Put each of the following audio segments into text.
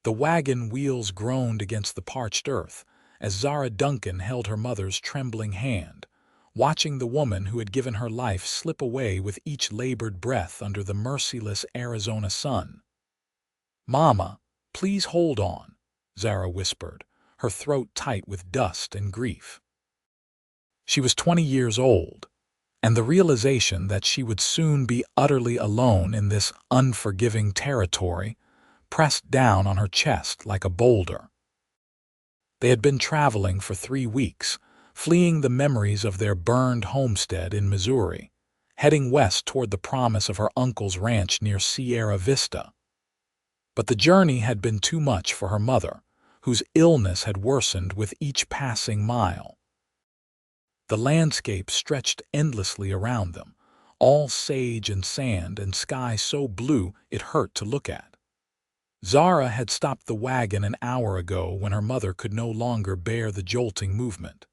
The wagon wheels groaned against the parched earth as Zara Duncan held her mother's trembling hand, watching the woman who had given her life slip away with each labored breath under the merciless Arizona sun. "Mama, please hold on," Zara whispered, her throat tight with dust and grief. She was 20 years old, and the realization that she would soon be utterly alone in this unforgiving territory pressed down on her chest like a boulder. They had been traveling for 3 weeks, fleeing the memories of their burned homestead in Missouri, heading west toward the promise of her uncle's ranch near Sierra Vista. But the journey had been too much for her mother, whose illness had worsened with each passing mile. The landscape stretched endlessly around them, all sage and sand and sky so blue it hurt to look at. Zara had stopped the wagon an hour ago when her mother could no longer bear the jolting movement.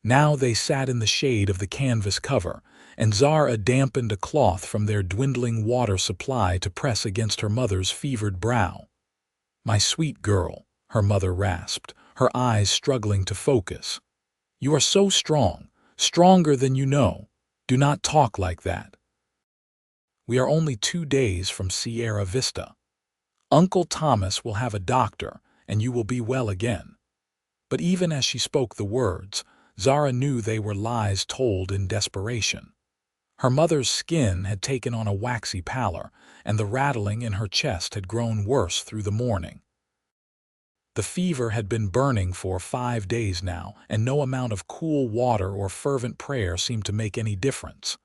Now they sat in the shade of the canvas cover, and Zara dampened a cloth from their dwindling water supply to press against her mother's fevered brow. "My sweet girl," her mother rasped, her eyes struggling to focus. "You are so strong, stronger than you know. Do not talk like that. We are only 2 days from Sierra Vista. Uncle Thomas will have a doctor, and you will be well again." But even as she spoke the words, Zara knew they were lies told in desperation. Her mother's skin had taken on a waxy pallor, and the rattling in her chest had grown worse through the morning. The fever had been burning for 5 days now, and no amount of cool water or fervent prayer seemed to make any difference.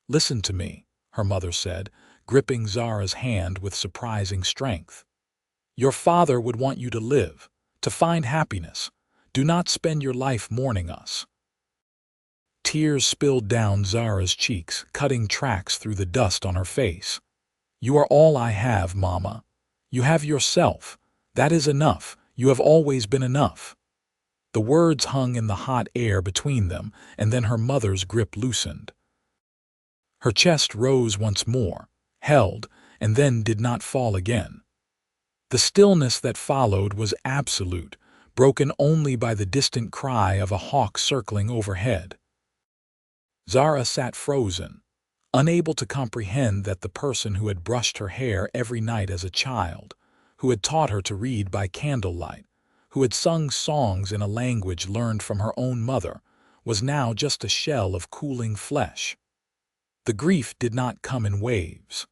"Listen to me," her mother said, gripping Zara's hand with surprising strength. "Your father would want you to live, to find happiness. Do not spend your life mourning us." Tears spilled down Zara's cheeks, cutting tracks through the dust on her face. "You are all I have, Mama. You have yourself. That is enough. You have always been enough." The words hung in the hot air between them, and then her mother's grip loosened. Her chest rose once more, held, and then did not fall again. The stillness that followed was absolute, broken only by the distant cry of a hawk circling overhead. Zara sat frozen, unable to comprehend that the person who had brushed her hair every night as a child, who had taught her to read by candlelight, who had sung songs in a language learned from her own mother, was now just a shell of cooling flesh. The grief did not come in waves.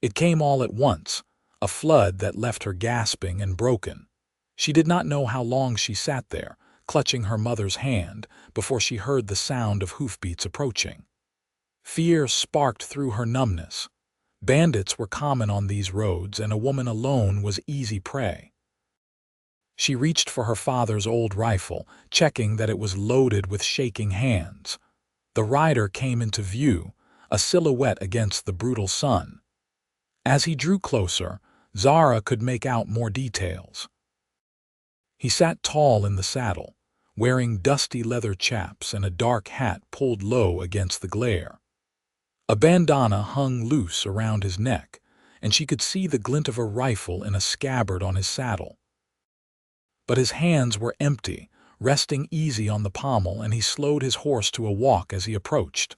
It came all at once, a flood that left her gasping and broken. She did not know how long she sat there, clutching her mother's hand, before she heard the sound of hoofbeats approaching. Fear sparked through her numbness. Bandits were common on these roads, and a woman alone was easy prey. She reached for her father's old rifle, checking that it was loaded with shaking hands. The rider came into view, a silhouette against the brutal sun. As he drew closer, Zara could make out more details. He sat tall in the saddle, wearing dusty leather chaps and a dark hat pulled low against the glare. A bandana hung loose around his neck, and she could see the glint of a rifle in a scabbard on his saddle. But his hands were empty, resting easy on the pommel, and he slowed his horse to a walk as he approached.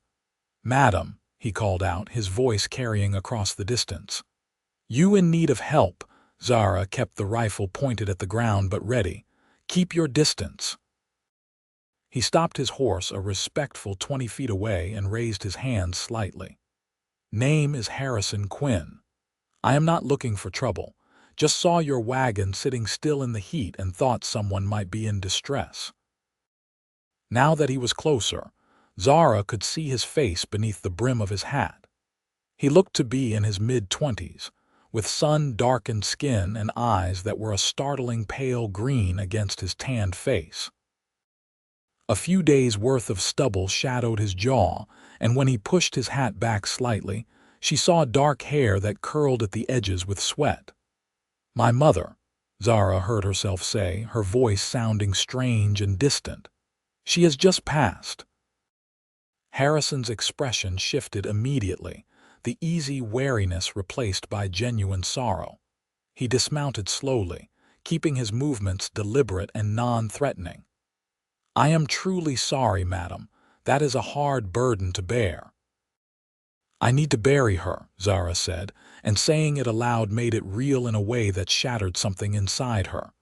"Madam," he called out, his voice carrying across the distance. "You in need of help." Zara kept the rifle pointed at the ground but ready. "Keep your distance." He stopped his horse a respectful 20 feet away and raised his hand slightly. "Name is Harrison Quinn. I am not looking for trouble. Just saw your wagon sitting still in the heat and thought someone might be in distress." Now that he was closer, Zara could see his face beneath the brim of his hat. He looked to be in his mid-20s, with sun-darkened skin and eyes that were a startling pale green against his tanned face. A few days' worth of stubble shadowed his jaw, and when he pushed his hat back slightly, she saw dark hair that curled at the edges with sweat. "My mother," Zara heard herself say, her voice sounding strange and distant. "She has just passed." Harrison's expression shifted immediately, the easy wariness replaced by genuine sorrow. He dismounted slowly, keeping his movements deliberate and non-threatening. "I am truly sorry, madam. That is a hard burden to bear." "I need to bury her," Zara said, and saying it aloud made it real in a way that shattered something inside her.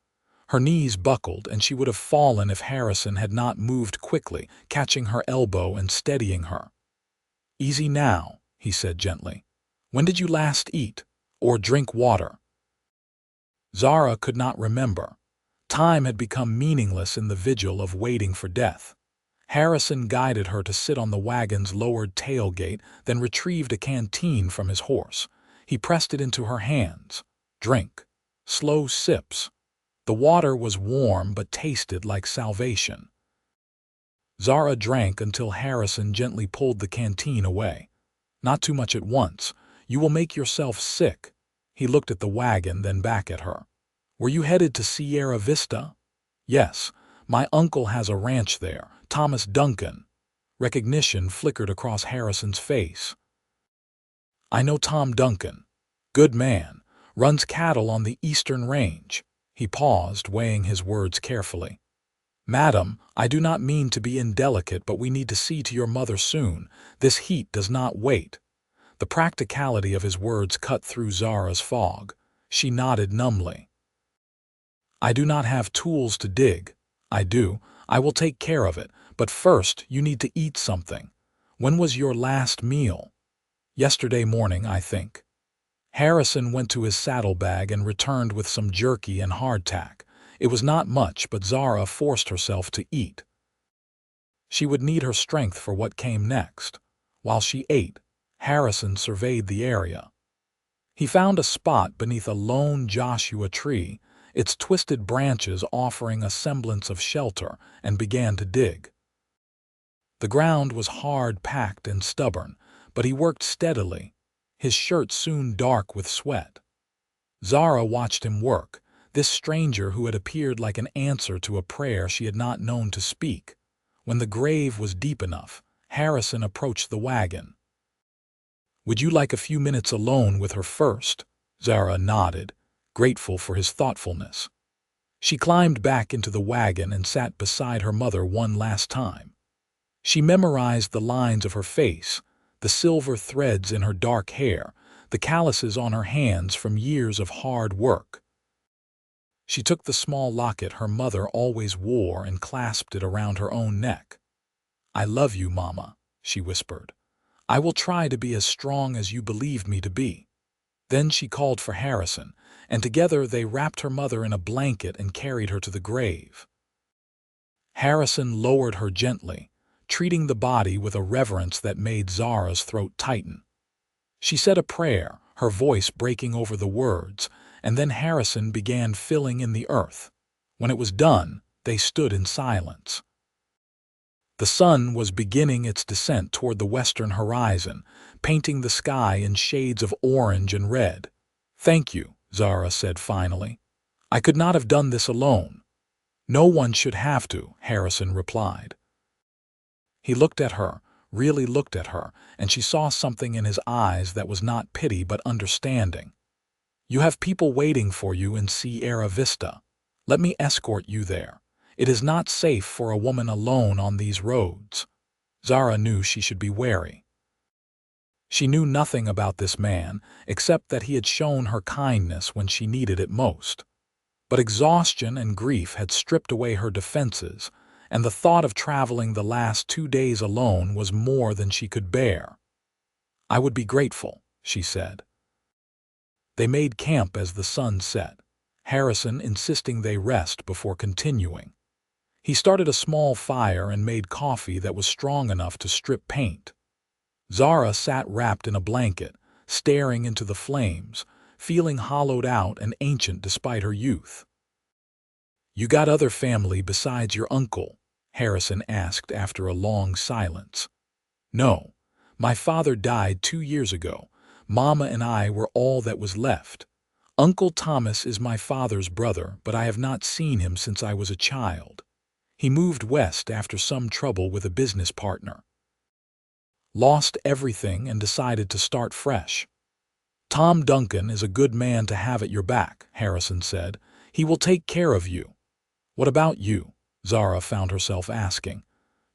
Her knees buckled, and she would have fallen if Harrison had not moved quickly, catching her elbow and steadying her. "Easy now," he said gently. "When did you last eat? Or drink water?" Zara could not remember. Time had become meaningless in the vigil of waiting for death. Harrison guided her to sit on the wagon's lowered tailgate, then retrieved a canteen from his horse. He pressed it into her hands. "Drink. Slow sips." The water was warm but tasted like salvation. Zara drank until Harrison gently pulled the canteen away. "Not too much at once. You will make yourself sick." He looked at the wagon, then back at her. "Were you headed to Sierra Vista?" "Yes. My uncle has a ranch there, Thomas Duncan." Recognition flickered across Harrison's face. "I know Tom Duncan. Good man. Runs cattle on the Eastern Range." He paused, weighing his words carefully. "Madam, I do not mean to be indelicate, but we need to see to your mother soon. This heat does not wait." The practicality of his words cut through Zara's fog. She nodded numbly. "I do not have tools to dig." "I do. I will take care of it. But first, you need to eat something. When was your last meal?" "Yesterday morning, I think." Harrison went to his saddlebag and returned with some jerky and hardtack. It was not much, but Zara forced herself to eat. She would need her strength for what came next. While she ate, Harrison surveyed the area. He found a spot beneath a lone Joshua tree, its twisted branches offering a semblance of shelter, and began to dig. The ground was hard, packed, and stubborn, but he worked steadily, his shirt soon dark with sweat. Zara watched him work, this stranger who had appeared like an answer to a prayer she had not known to speak. When the grave was deep enough, Harrison approached the wagon. "Would you like a few minutes alone with her first?" Zara nodded, grateful for his thoughtfulness. She climbed back into the wagon and sat beside her mother one last time. She memorized the lines of her face, the silver threads in her dark hair, the calluses on her hands from years of hard work. She took the small locket her mother always wore and clasped it around her own neck. "I love you, Mama," she whispered. "I will try to be as strong as you believed me to be." Then she called for Harrison, and together they wrapped her mother in a blanket and carried her to the grave. Harrison lowered her gently, treating the body with a reverence that made Zara's throat tighten. She said a prayer, her voice breaking over the words, and then Harrison began filling in the earth. When it was done, they stood in silence. The sun was beginning its descent toward the western horizon, painting the sky in shades of orange and red. "Thank you," Zara said finally. "I could not have done this alone." "No one should have to," Harrison replied. He looked at her, really looked at her, and she saw something in his eyes that was not pity but understanding. "You have people waiting for you in Sierra Vista. Let me escort you there. It is not safe for a woman alone on these roads." Zara knew she should be wary. She knew nothing about this man, except that he had shown her kindness when she needed it most. But exhaustion and grief had stripped away her defenses, and the thought of traveling the last 2 days alone was more than she could bear. "I would be grateful," she said. They made camp as the sun set, Harrison insisting they rest before continuing. He started a small fire and made coffee that was strong enough to strip paint. Zara sat wrapped in a blanket, staring into the flames, feeling hollowed out and ancient despite her youth. "You got other family besides your uncle?" Harrison asked after a long silence. "No. My father died 2 years ago. Mama and I were all that was left. Uncle Thomas is my father's brother, but I have not seen him since I was a child. He moved west after some trouble with a business partner. Lost everything and decided to start fresh." Tom Duncan is a good man to have at your back, Harrison said. He will take care of you. What about you? Zara found herself asking.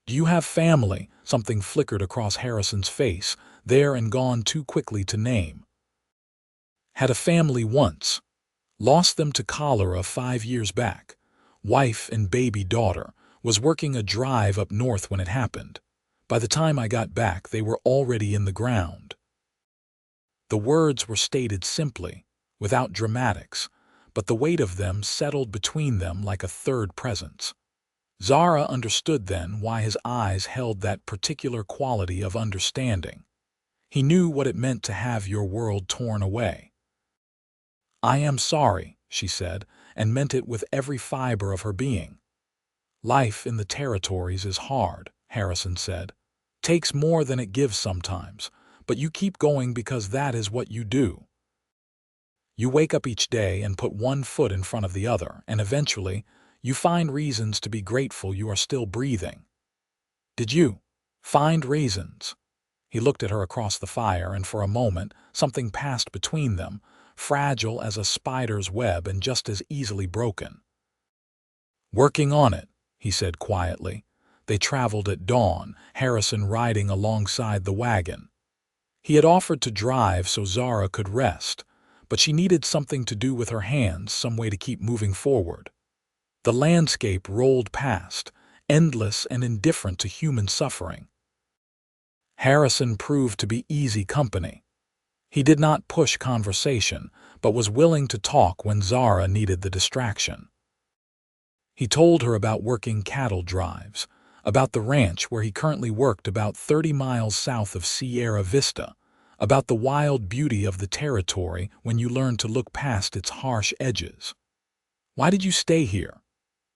Do you have family? Something flickered across Harrison's face, there and gone too quickly to name. Had a family once. Lost them to cholera 5 years back. Wife and baby daughter. Was working a drive up north when it happened. By the time I got back, they were already in the ground. The words were stated simply, without dramatics, but the weight of them settled between them like a third presence. Zara understood then why his eyes held that particular quality of understanding. He knew what it meant to have your world torn away. I am sorry, she said, and meant it with every fiber of her being. Life in the territories is hard, Harrison said. Takes more than it gives sometimes, but you keep going because that is what you do. You wake up each day and put one foot in front of the other, and eventually, you find reasons to be grateful you are still breathing. Did you find reasons? He looked at her across the fire, and for a moment, something passed between them, fragile as a spider's web and just as easily broken. Working on it, he said quietly. They traveled at dawn, Harrison riding alongside the wagon. He had offered to drive so Zara could rest, but she needed something to do with her hands, some way to keep moving forward. The landscape rolled past, endless and indifferent to human suffering. Harrison proved to be easy company. He did not push conversation, but was willing to talk when Zara needed the distraction. He told her about working cattle drives, about the ranch where he currently worked about 30 miles south of Sierra Vista, about the wild beauty of the territory when you learn to look past its harsh edges. Why did you stay here?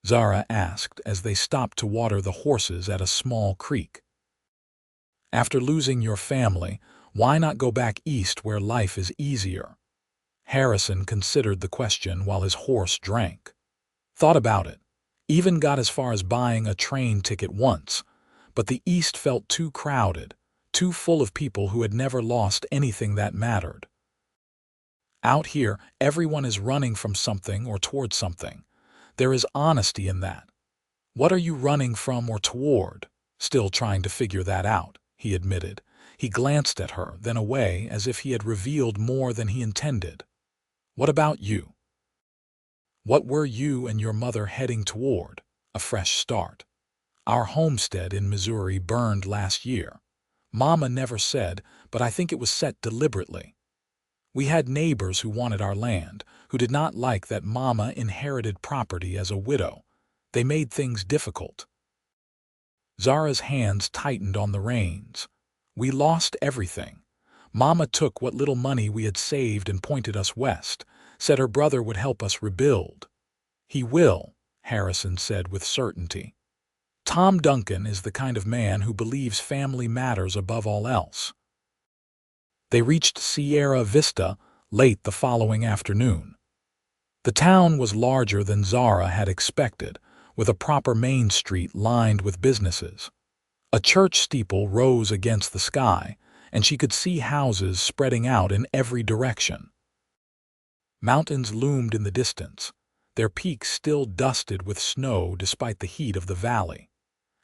Zara asked as they stopped to water the horses at a small creek. After losing your family, why not go back east where life is easier? Harrison considered the question while his horse drank. Thought about it. Even got as far as buying a train ticket once, but the East felt too crowded, too full of people who had never lost anything that mattered. Out here, everyone is running from something or toward something. There is honesty in that. What are you running from or toward? Still trying to figure that out, he admitted. He glanced at her, then away, as if he had revealed more than he intended. What about you? What were you and your mother heading toward? A fresh start. Our homestead in Missouri burned last year. Mama never said, but I think it was set deliberately. We had neighbors who wanted our land, who did not like that Mama inherited property as a widow. They made things difficult. Zara's hands tightened on the reins. We lost everything. Mama took what little money we had saved and pointed us west, said her brother would help us rebuild. He will, Harrison said with certainty. Tom Duncan is the kind of man who believes family matters above all else. They reached Sierra Vista late the following afternoon. The town was larger than Zara had expected, with a proper main street lined with businesses. A church steeple rose against the sky, and she could see houses spreading out in every direction. Mountains loomed in the distance, their peaks still dusted with snow despite the heat of the valley.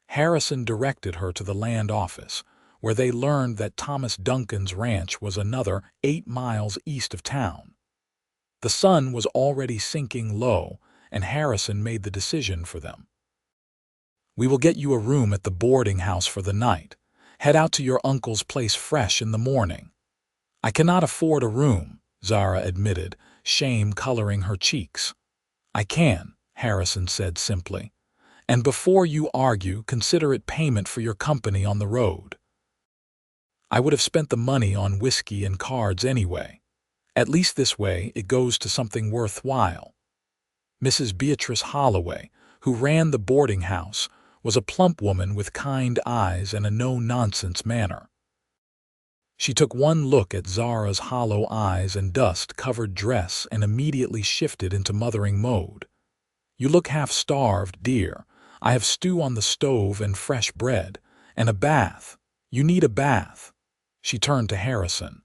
Harrison directed her to the land office, where they learned that Thomas Duncan's ranch was another 8 miles east of town. The sun was already sinking low, and Harrison made the decision for them. We will get you a room at the boarding house for the night. Head out to your uncle's place fresh in the morning. I cannot afford a room, Zara admitted, shame coloring her cheeks. I can, Harrison said simply. And before you argue, consider it payment for your company on the road. I would have spent the money on whiskey and cards anyway. At least this way it goes to something worthwhile. Mrs. Beatrice Holloway, who ran the boarding house, was a plump woman with kind eyes and a no-nonsense manner. She took one look at Zara's hollow eyes and dust-covered dress and immediately shifted into mothering mode. You look half-starved, dear. I have stew on the stove and fresh bread, and a bath. You need a bath. She turned to Harrison.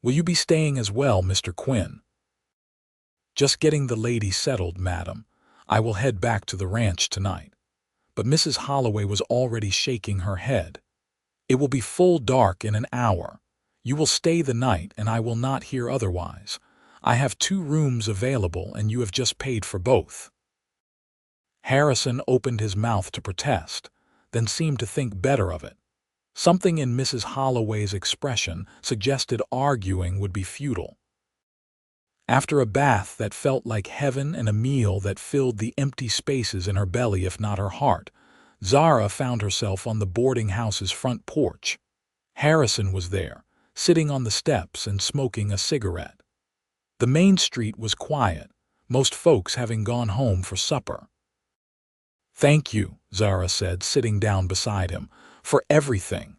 Will you be staying as well, Mr. Quinn? Just getting the lady settled, madam. I will head back to the ranch tonight. But Mrs. Holloway was already shaking her head. It will be full dark in an hour. You will stay the night, and I will not hear otherwise. I have 2 rooms available, and you have just paid for both. Harrison opened his mouth to protest, then seemed to think better of it. Something in Mrs. Holloway's expression suggested arguing would be futile. After a bath that felt like heaven and a meal that filled the empty spaces in her belly if not her heart, Zara found herself on the boarding house's front porch. Harrison was there, sitting on the steps and smoking a cigarette. The main street was quiet, most folks having gone home for supper. "Thank you," Zara said, sitting down beside him, "for everything.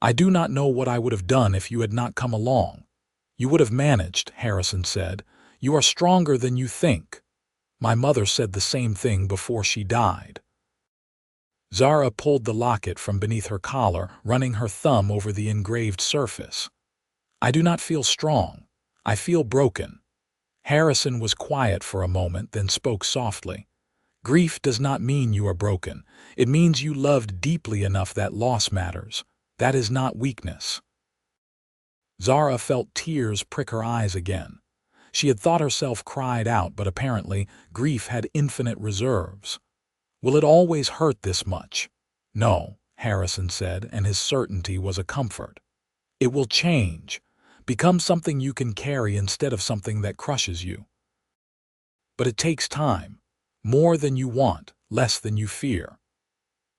I do not know what I would have done if you had not come along." "You would have managed," Harrison said. "You are stronger than you think. My mother said the same thing before she died." Zara pulled the locket from beneath her collar, running her thumb over the engraved surface. "I do not feel strong. I feel broken." Harrison was quiet for a moment, then spoke softly. "Grief does not mean you are broken. It means you loved deeply enough that loss matters. That is not weakness." Zara felt tears prick her eyes again. She had thought herself cried out, but apparently grief had infinite reserves. "Will it always hurt this much?" "No," Harrison said, and his certainty was a comfort. "It will change, become something you can carry instead of something that crushes you. But it takes time, more than you want, less than you fear."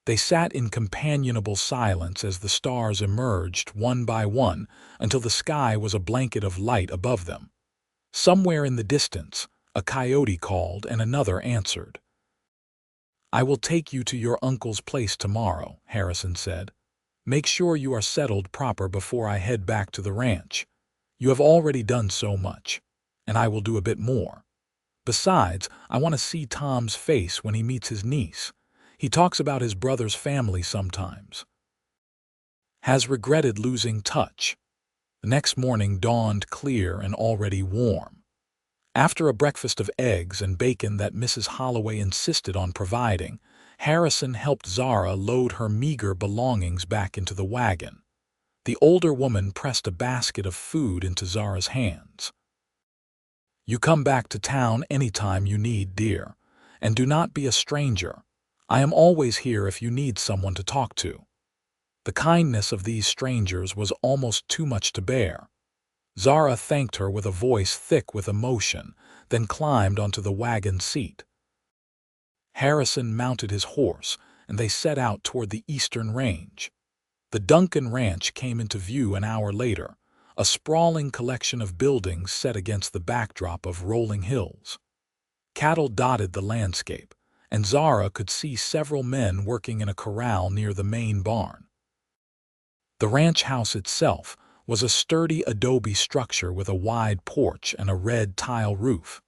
They sat in companionable silence as the stars emerged one by one until the sky was a blanket of light above them. Somewhere in the distance, a coyote called and another answered. "I will take you to your uncle's place tomorrow," Harrison said. "Make sure you are settled proper before I head back to the ranch. You have already done so much, and I will do a bit more. Besides, I want to see Tom's face when he meets his niece. He talks about his brother's family sometimes. Has regretted losing touch." The next morning dawned clear and already warm. After a breakfast of eggs and bacon that Mrs. Holloway insisted on providing, Harrison helped Zara load her meager belongings back into the wagon. The older woman pressed a basket of food into Zara's hands. "You come back to town any time you need, dear, and do not be a stranger. I am always here if you need someone to talk to." The kindness of these strangers was almost too much to bear. Zara thanked her with a voice thick with emotion, then climbed onto the wagon seat. Harrison mounted his horse, and they set out toward the eastern range. The Duncan ranch came into view an hour later, a sprawling collection of buildings set against the backdrop of rolling hills. Cattle dotted the landscape, and Zara could see several men working in a corral near the main barn. The ranch house itself was a sturdy adobe structure with a wide porch and a red tile roof.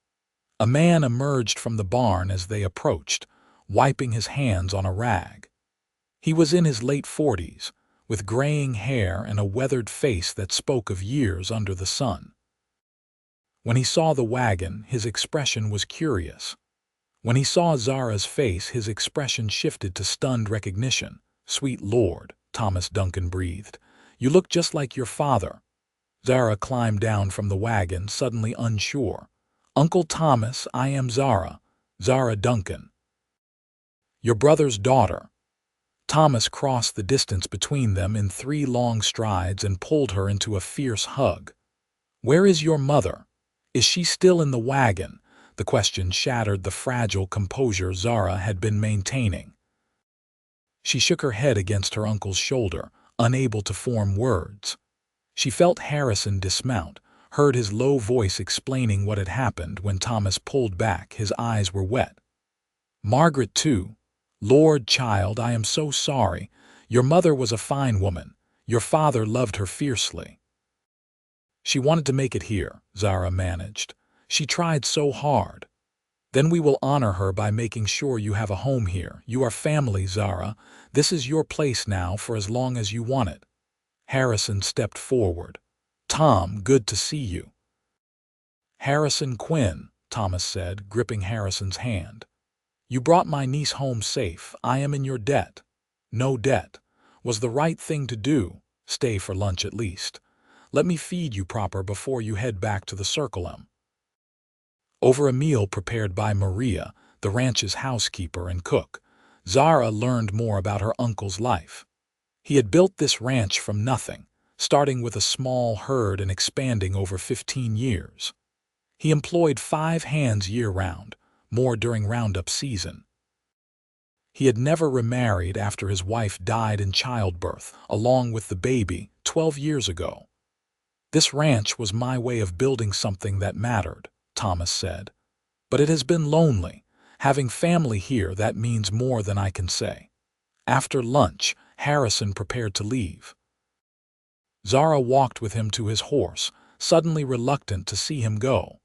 A man emerged from the barn as they approached, wiping his hands on a rag. He was in his late 40s, with graying hair and a weathered face that spoke of years under the sun. When he saw the wagon, his expression was curious. When he saw Zara's face, his expression shifted to stunned recognition. "Sweet Lord," Thomas Duncan breathed. "You look just like your father." Zara climbed down from the wagon, suddenly unsure. "Uncle Thomas, I am Zara, Zara Duncan. Your brother's daughter." Thomas crossed the distance between them in 3 long strides and pulled her into a fierce hug. "Where is your mother? Is she still in the wagon?" The question shattered the fragile composure Zara had been maintaining. She shook her head against her uncle's shoulder, unable to form words. She felt Harrison dismount, heard his low voice explaining what had happened. When Thomas pulled back, his eyes were wet. "Margaret too. Lord, child, I am so sorry. Your mother was a fine woman. Your father loved her fiercely." "She wanted to make it here," Zara managed. "She tried so hard. Then we will honor her by making sure you have a home here. You are family, Zara. This is your place now for as long as you want it." Harrison stepped forward. Tom, good to see you. Harrison Quinn, Thomas said, gripping Harrison's hand. You brought my niece home safe. I am in your debt. No debt. Was the right thing to do. Stay for lunch at least. Let me feed you proper before you head back to the Circle M. Over a meal prepared by Maria, the ranch's housekeeper and cook, Zara learned more about her uncle's life. He had built this ranch from nothing, starting with a small herd and expanding over 15 years. He employed 5 hands year-round, more during roundup season. He had never remarried after his wife died in childbirth, along with the baby, 12 years ago. This ranch was my way of building something that mattered, Thomas said. But it has been lonely. Having family here, that means more than I can say. After lunch, Harrison prepared to leave. Zara walked with him to his horse, suddenly reluctant to see him go.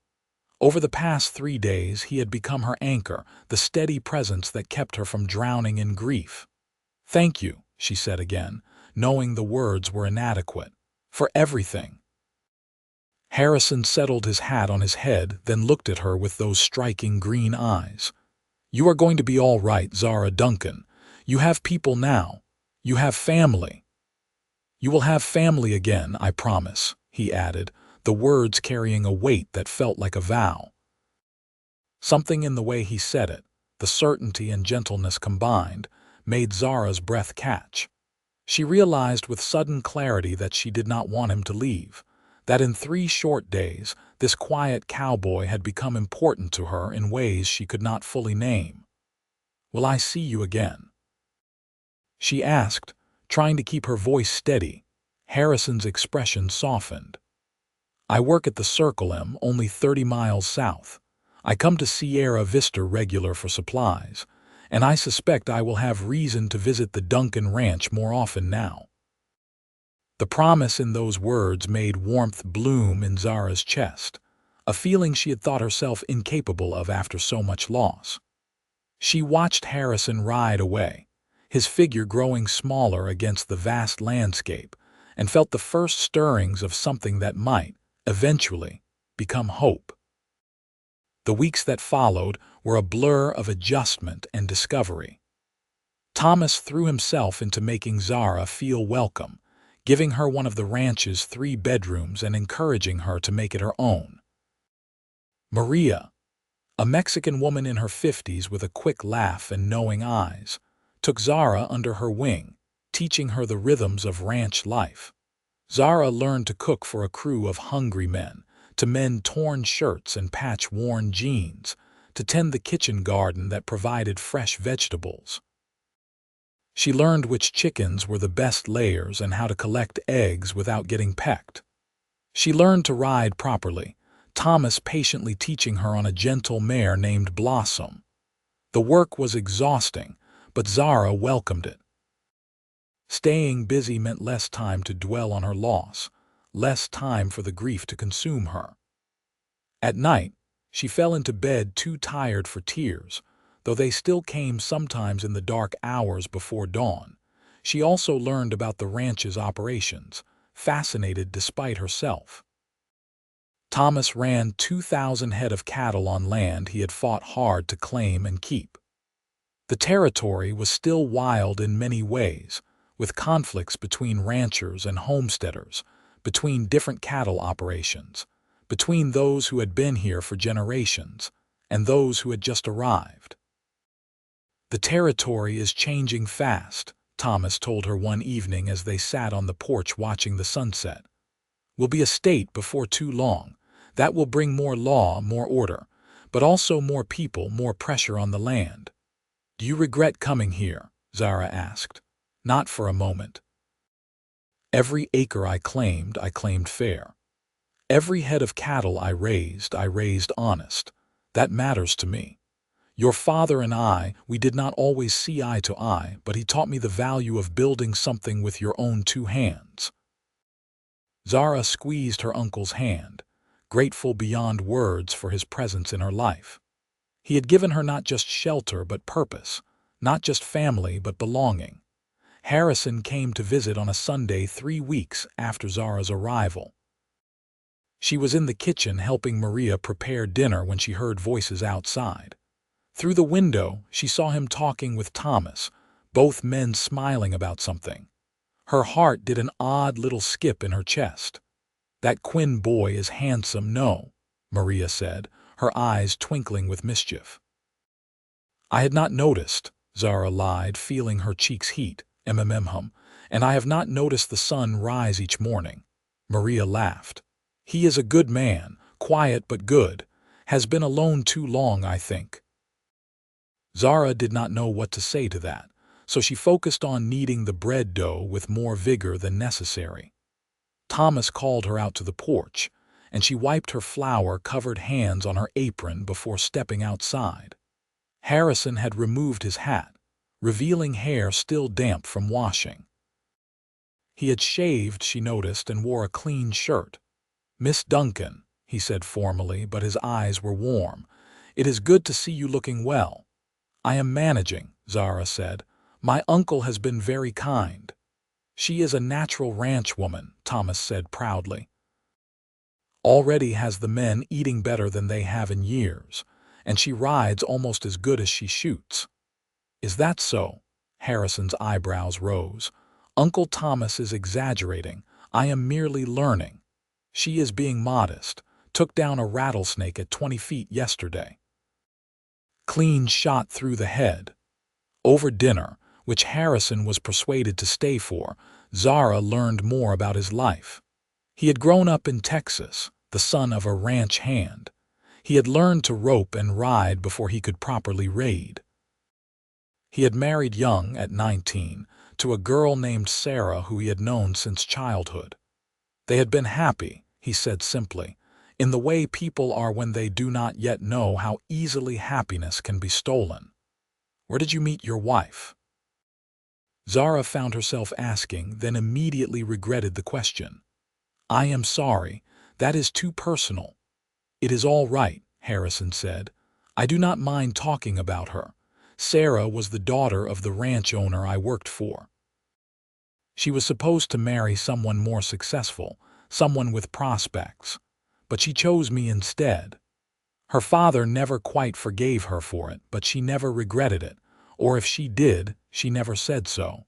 Over the past 3 days, he had become her anchor, the steady presence that kept her from drowning in grief. Thank you, she said again, knowing the words were inadequate. For everything. Harrison settled his hat on his head, then looked at her with those striking green eyes. You are going to be all right, Zara Duncan. You have people now. You have family. You will have family again, I promise, he added, the words carrying a weight that felt like a vow. Something in the way he said it, the certainty and gentleness combined, made Zara's breath catch. She realized with sudden clarity that she did not want him to leave, that in 3 short days, this quiet cowboy had become important to her in ways she could not fully name. Will I see you again? She asked, trying to keep her voice steady. Harrison's expression softened. I work at the Circle M, only 30 miles south. I come to Sierra Vista regular for supplies, and I suspect I will have reason to visit the Duncan Ranch more often now. The promise in those words made warmth bloom in Zara's chest, a feeling she had thought herself incapable of after so much loss. She watched Harrison ride away, his figure growing smaller against the vast landscape, and felt the first stirrings of something that might, eventually, become hope. The weeks that followed were a blur of adjustment and discovery. Thomas threw himself into making Zara feel welcome, giving her one of the ranch's 3 bedrooms and encouraging her to make it her own. Maria, a Mexican woman in her 50s with a quick laugh and knowing eyes, took Zara under her wing, teaching her the rhythms of ranch life. Zara learned to cook for a crew of hungry men, to mend torn shirts and patch worn jeans, to tend the kitchen garden that provided fresh vegetables. She learned which chickens were the best layers and how to collect eggs without getting pecked. She learned to ride properly, Thomas patiently teaching her on a gentle mare named Blossom. The work was exhausting, but Zara welcomed it. Staying busy meant less time to dwell on her loss, less time for the grief to consume her. At night, she fell into bed too tired for tears, though they still came sometimes in the dark hours before dawn. She also learned about the ranch's operations, fascinated despite herself. Thomas ran 2,000 head of cattle on land he had fought hard to claim and keep. The territory was still wild in many ways, with conflicts between ranchers and homesteaders, between different cattle operations, between those who had been here for generations and those who had just arrived. The territory is changing fast, Thomas told her one evening as they sat on the porch watching the sunset. We'll be a state before too long. That will bring more law, more order, but also more people, more pressure on the land. Do you regret coming here? Zara asked. Not for a moment. Every acre I claimed fair. Every head of cattle I raised honest. That matters to me. Your father and I, we did not always see eye to eye, but he taught me the value of building something with your own 2 hands. Zara squeezed her uncle's hand, grateful beyond words for his presence in her life. He had given her not just shelter but purpose, not just family but belonging. Harrison came to visit on a Sunday 3 weeks after Zara's arrival. She was in the kitchen helping Maria prepare dinner when she heard voices outside. Through the window, she saw him talking with Thomas, both men smiling about something. Her heart did an odd little skip in her chest. "That Quinn boy is handsome, no," Maria said, her eyes twinkling with mischief. "I had not noticed," Zara lied, feeling her cheeks heat, "and I have not noticed the sun rise each morning." Maria laughed. "He is a good man, quiet but good. Has been alone too long, I think." Zara did not know what to say to that, so she focused on kneading the bread dough with more vigor than necessary. Thomas called her out to the porch, and she wiped her flour-covered hands on her apron before stepping outside. Harrison had removed his hat, revealing hair still damp from washing. He had shaved, she noticed, and wore a clean shirt. "Miss Duncan," he said formally, but his eyes were warm, "it is good to see you looking well." "I am managing," Zara said. "My uncle has been very kind." "She is a natural ranch woman," Thomas said proudly. "Already has the men eating better than they have in years, and she rides almost as good as she shoots." "Is that so?" Harrison's eyebrows rose. "Uncle Thomas is exaggerating. I am merely learning. She is being modest. Took down a rattlesnake at 20 feet yesterday. Clean shot through the head." Over dinner, which Harrison was persuaded to stay for, Zara learned more about his life. He had grown up in Texas, the son of a ranch hand. He had learned to rope and ride before he could properly raid. He had married young, at 19, to a girl named Sarah who he had known since childhood. They had been happy, he said simply, in the way people are when they do not yet know how easily happiness can be stolen. "Where did you meet your wife?" Zara found herself asking, then immediately regretted the question. "I am sorry, that is too personal." "It is all right," Harrison said. "I do not mind talking about her. Sarah was the daughter of the ranch owner I worked for. She was supposed to marry someone more successful, someone with prospects, but she chose me instead. Her father never quite forgave her for it, but she never regretted it, or if she did, she never said so."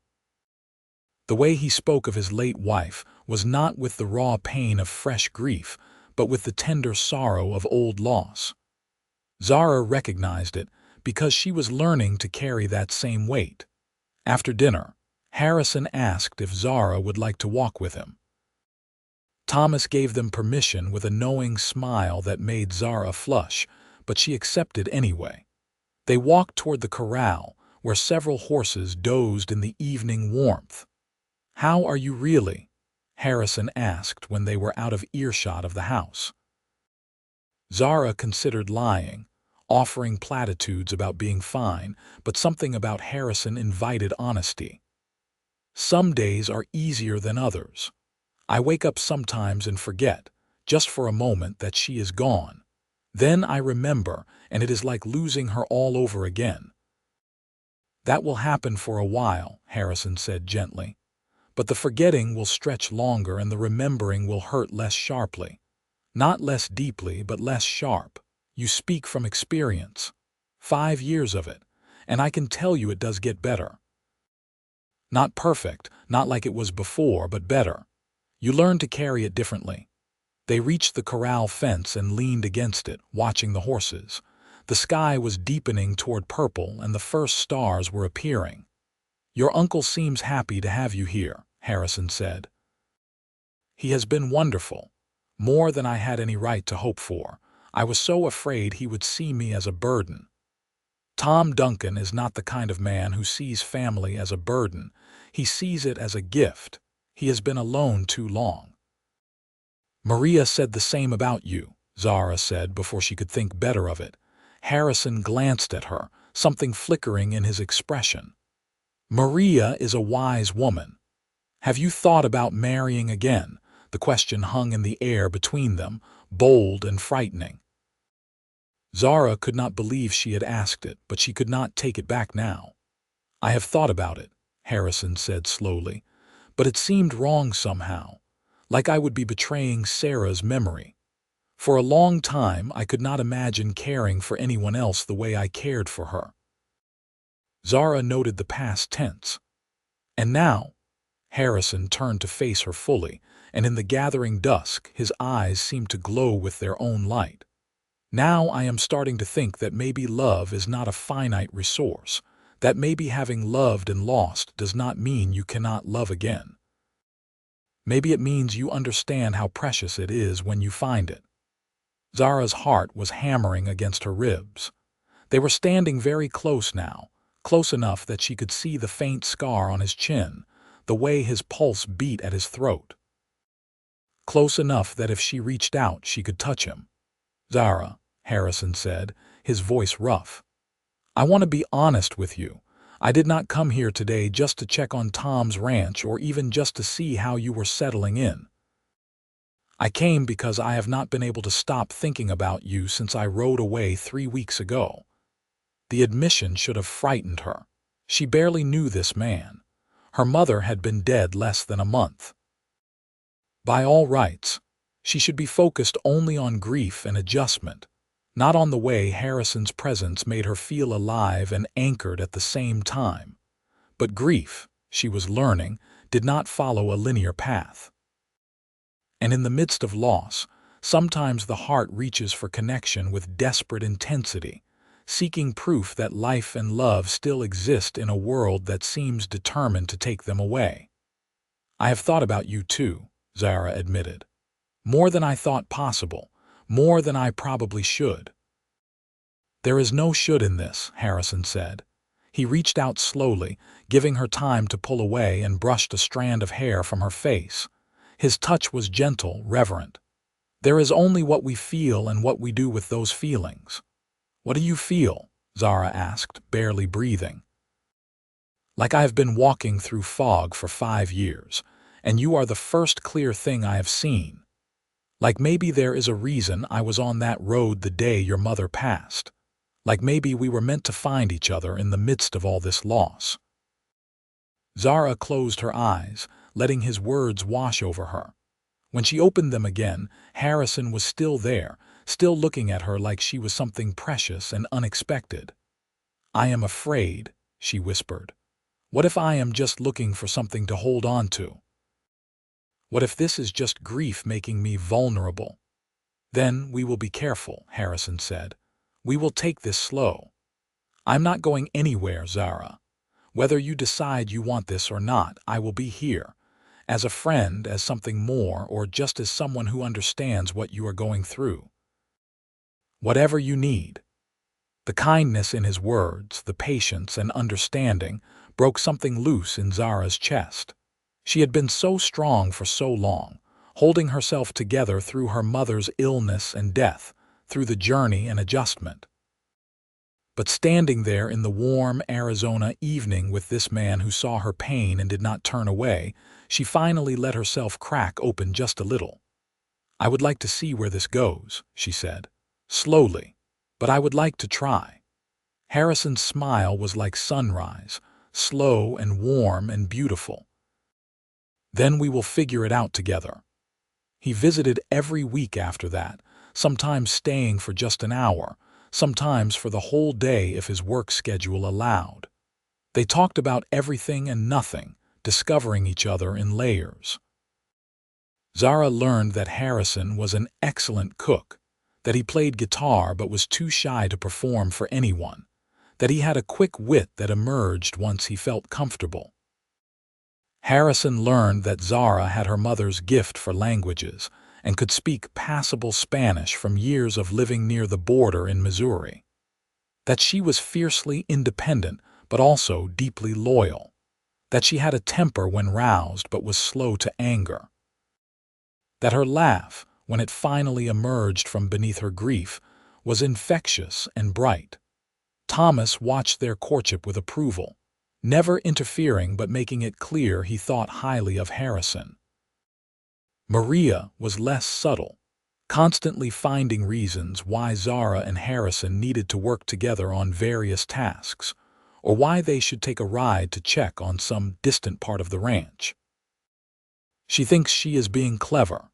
The way he spoke of his late wife was not with the raw pain of fresh grief, but with the tender sorrow of old loss. Zara recognized it because she was learning to carry that same weight. After dinner, Harrison asked if Zara would like to walk with him. Thomas gave them permission with a knowing smile that made Zara flush, but she accepted anyway. They walked toward the corral, where several horses dozed in the evening warmth. "How are you really?" Harrison asked when they were out of earshot of the house. Zara considered lying, offering platitudes about being fine, but something about Harrison invited honesty. "Some days are easier than others. I wake up sometimes and forget, just for a moment, that she is gone. Then I remember, and it is like losing her all over again." "That will happen for a while," Harrison said gently. "But the forgetting will stretch longer and the remembering will hurt less sharply. Not less deeply, but less sharp. You speak from experience. 5 years of it, and I can tell you it does get better. Not perfect, not like it was before, but better. You learn to carry it differently." They reached the corral fence and leaned against it, watching the horses. The sky was deepening toward purple and the first stars were appearing. "Your uncle seems happy to have you here," Harrison said. "He has been wonderful. More than I had any right to hope for. I was so afraid he would see me as a burden." Tom Duncan is not the kind of man who sees family as a burden. He sees it as a gift. He has been alone too long. "Maria said the same about you," Zara said before she could think better of it. Harrison glanced at her, something flickering in his expression. "Maria is a wise woman. Have you thought about marrying again?" The question hung in the air between them, bold and frightening. Zara could not believe she had asked it, but she could not take it back now. "I have thought about it," Harrison said slowly, "but it seemed wrong somehow, like I would be betraying Sarah's memory. For a long time, I could not imagine caring for anyone else the way I cared for her. Zara noted the past tense. And now, Harrison turned to face her fully, and in the gathering dusk, his eyes seemed to glow with their own light. Now I am starting to think that maybe love is not a finite resource, that maybe having loved and lost does not mean you cannot love again. Maybe it means you understand how precious it is when you find it. Zara's heart was hammering against her ribs. They were standing very close now, close enough that she could see the faint scar on his chin, the way his pulse beat at his throat. Close enough that if she reached out, she could touch him. "Zara," Harrison said, his voice rough. "I want to be honest with you. I did not come here today just to check on Tom's ranch or even just to see how you were settling in. I came because I have not been able to stop thinking about you since I rode away 3 weeks ago." The admission should have frightened her. She barely knew this man. Her mother had been dead less than a month. By all rights, she should be focused only on grief and adjustment, not on the way Harrison's presence made her feel alive and anchored at the same time. But grief, she was learning, did not follow a linear path. And in the midst of loss, sometimes the heart reaches for connection with desperate intensity, seeking proof that life and love still exist in a world that seems determined to take them away. "I have thought about you too," Zara admitted. "More than I thought possible, more than I probably should." "There is no should in this," Harrison said. He reached out slowly, giving her time to pull away, and brushed a strand of hair from her face. His touch was gentle, reverent. "There is only what we feel and what we do with those feelings." "What do you feel?" Zara asked, barely breathing. "Like I have been walking through fog for 5 years, and you are the first clear thing I have seen. Like maybe there is a reason I was on that road the day your mother passed. Like maybe we were meant to find each other in the midst of all this loss." Zara closed her eyes, letting his words wash over her. When she opened them again, Harrison was still there, still looking at her like she was something precious and unexpected. "I am afraid," she whispered. "What if I am just looking for something to hold on to? What if this is just grief making me vulnerable?" "Then we will be careful," Harrison said. "We will take this slow. I'm not going anywhere, Zara. Whether you decide you want this or not, I will be here. As a friend, as something more, or just as someone who understands what you are going through. Whatever you need." The kindness in his words, the patience and understanding, broke something loose in Zara's chest. She had been so strong for so long, holding herself together through her mother's illness and death, through the journey and adjustment. But standing there in the warm Arizona evening with this man who saw her pain and did not turn away, she finally let herself crack open just a little. "I would like to see where this goes," she said, slowly, "but I would like to try." Harrison's smile was like sunrise, slow and warm and beautiful. "Then we will figure it out together." He visited every week after that, sometimes staying for just an hour, sometimes for the whole day if his work schedule allowed. They talked about everything and nothing, discovering each other in layers. Zara learned that Harrison was an excellent cook, that he played guitar but was too shy to perform for anyone, that he had a quick wit that emerged once he felt comfortable. Harrison learned that Zara had her mother's gift for languages and could speak passable Spanish from years of living near the border in Missouri. That she was fiercely independent but also deeply loyal. That she had a temper when roused but was slow to anger. That her laugh, when it finally emerged from beneath her grief, was infectious and bright. Thomas watched their courtship with approval, never interfering but making it clear he thought highly of Harrison. Maria was less subtle, constantly finding reasons why Zara and Harrison needed to work together on various tasks, or why they should take a ride to check on some distant part of the ranch. "She thinks she is being clever,"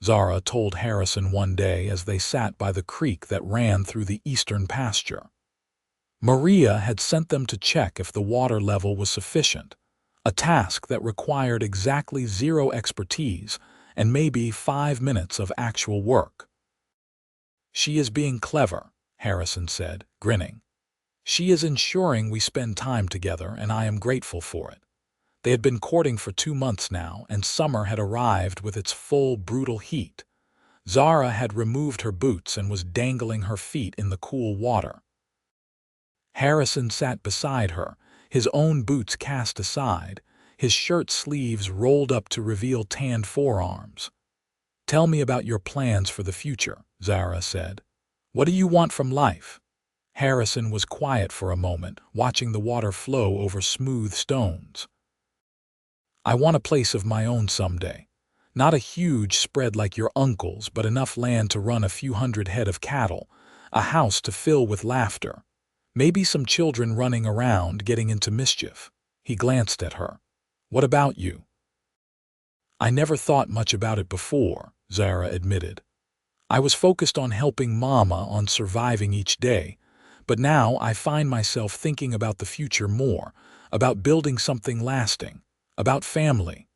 Zara told Harrison one day as they sat by the creek that ran through the eastern pasture. Maria had sent them to check if the water level was sufficient, a task that required exactly zero expertise and maybe 5 minutes of actual work. "She is being clever," Harrison said, grinning. "She is ensuring we spend time together, and I am grateful for it." They had been courting for 2 months now, and summer had arrived with its full, brutal heat. Zara had removed her boots and was dangling her feet in the cool water. Harrison sat beside her, his own boots cast aside, his shirt sleeves rolled up to reveal tanned forearms. "Tell me about your plans for the future," Zara said. "What do you want from life?" Harrison was quiet for a moment, watching the water flow over smooth stones. "I want a place of my own someday. Not a huge spread like your uncle's, but enough land to run a few hundred head of cattle, a house to fill with laughter. Maybe some children running around getting into mischief." He glanced at her. "What about you?" "I never thought much about it before," Zara admitted. "I was focused on helping Mama, on surviving each day, but now I find myself thinking about the future more, about building something lasting, about family."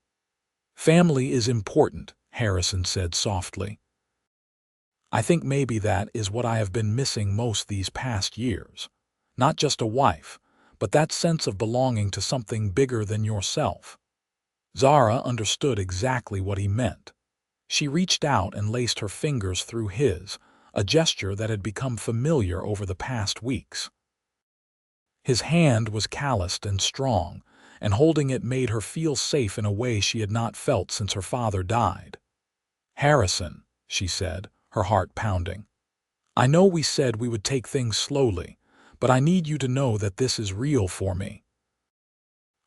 "Family is important," Harrison said softly. "I think maybe that is what I have been missing most these past years. Not just a wife, but that sense of belonging to something bigger than yourself." Zara understood exactly what he meant. She reached out and laced her fingers through his, a gesture that had become familiar over the past weeks. His hand was calloused and strong, and holding it made her feel safe in a way she had not felt since her father died. "Harrison," she said, her heart pounding, "I know we said we would take things slowly, but I need you to know that this is real for me.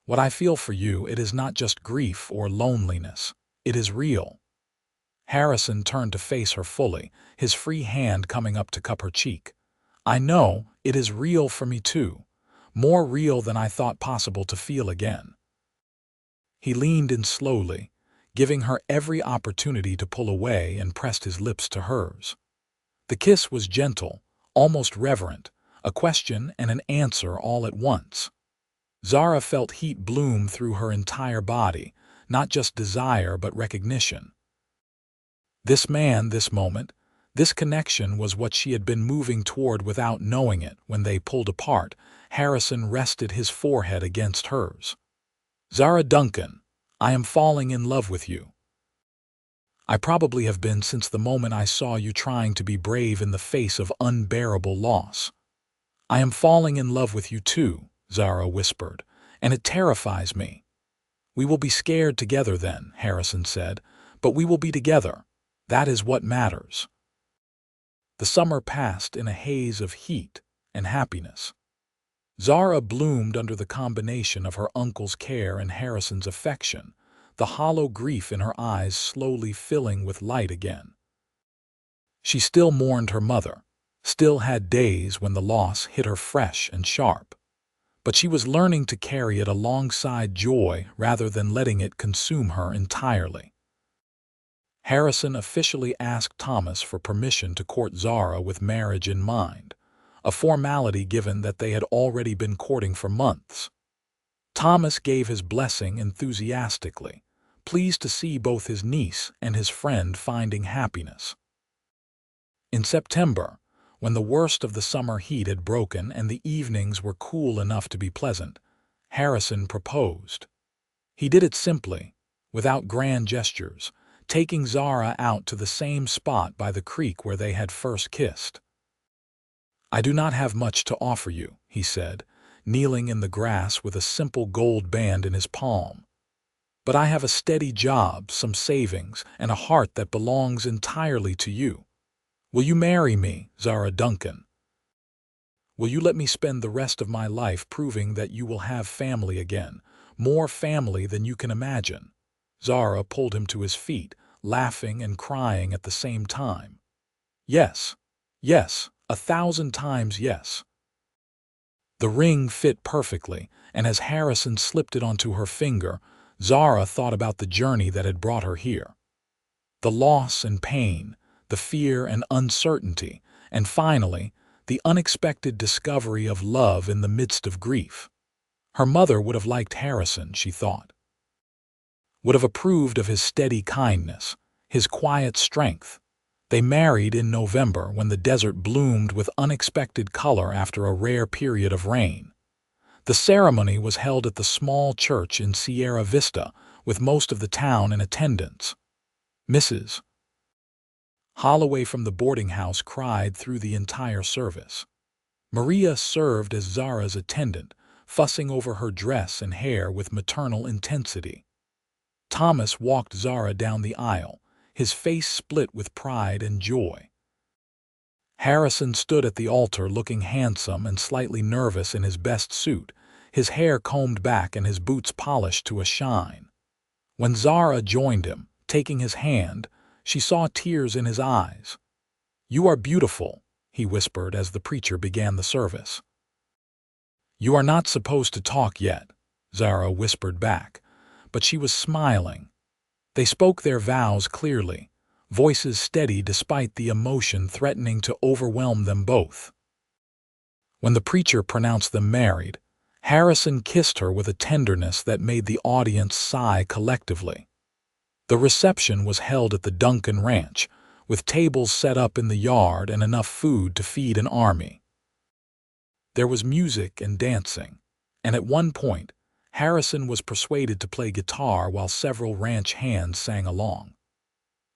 What I feel for you, it is not just grief or loneliness. It is real." Harrison turned to face her fully, his free hand coming up to cup her cheek. "I know, it is real for me too. More real than I thought possible to feel again." He leaned in slowly, giving her every opportunity to pull away, and pressed his lips to hers. The kiss was gentle, almost reverent, a question and an answer all at once. Zara felt heat bloom through her entire body, not just desire but recognition. This man, this moment, this connection was what she had been moving toward without knowing it. When they pulled apart, Harrison rested his forehead against hers. "Zara Duncan, I am falling in love with you. I probably have been since the moment I saw you trying to be brave in the face of unbearable loss." "I am falling in love with you too," Zara whispered, "and it terrifies me." "We will be scared together then," Harrison said, "but we will be together. That is what matters." The summer passed in a haze of heat and happiness. Zara bloomed under the combination of her uncle's care and Harrison's affection, the hollow grief in her eyes slowly filling with light again. She still mourned her mother, still had days when the loss hit her fresh and sharp, but she was learning to carry it alongside joy rather than letting it consume her entirely. Harrison officially asked Thomas for permission to court Zara with marriage in mind, a formality given that they had already been courting for months. Thomas gave his blessing enthusiastically, pleased to see both his niece and his friend finding happiness. In September, when the worst of the summer heat had broken and the evenings were cool enough to be pleasant, Harrison proposed. He did it simply, without grand gestures, taking Zara out to the same spot by the creek where they had first kissed. "I do not have much to offer you," he said, kneeling in the grass with a simple gold band in his palm. "But I have a steady job, some savings, and a heart that belongs entirely to you. Will you marry me, Zara Duncan? Will you let me spend the rest of my life proving that you will have family again, more family than you can imagine?" Zara pulled him to his feet, laughing and crying at the same time. "Yes, yes, 1,000 times yes." The ring fit perfectly, and as Harrison slipped it onto her finger, Zara thought about the journey that had brought her here. The loss and pain, the fear and uncertainty, and finally, the unexpected discovery of love in the midst of grief. Her mother would have liked Harrison, she thought. Would have approved of his steady kindness, his quiet strength. They married in November when the desert bloomed with unexpected color after a rare period of rain. The ceremony was held at the small church in Sierra Vista, with most of the town in attendance. Mrs. Holloway from the boarding house cried through the entire service. Maria served as Zara's attendant, fussing over her dress and hair with maternal intensity. Thomas walked Zara down the aisle, his face split with pride and joy. Harrison stood at the altar looking handsome and slightly nervous in his best suit, his hair combed back and his boots polished to a shine. When Zara joined him, taking his hand, she saw tears in his eyes. "You are beautiful," he whispered as the preacher began the service. "You are not supposed to talk yet," Zara whispered back, but she was smiling. They spoke their vows clearly, voices steady despite the emotion threatening to overwhelm them both. When the preacher pronounced them married, Harrison kissed her with a tenderness that made the audience sigh collectively. The reception was held at the Duncan ranch, with tables set up in the yard and enough food to feed an army. There was music and dancing, and at one point, Harrison was persuaded to play guitar while several ranch hands sang along.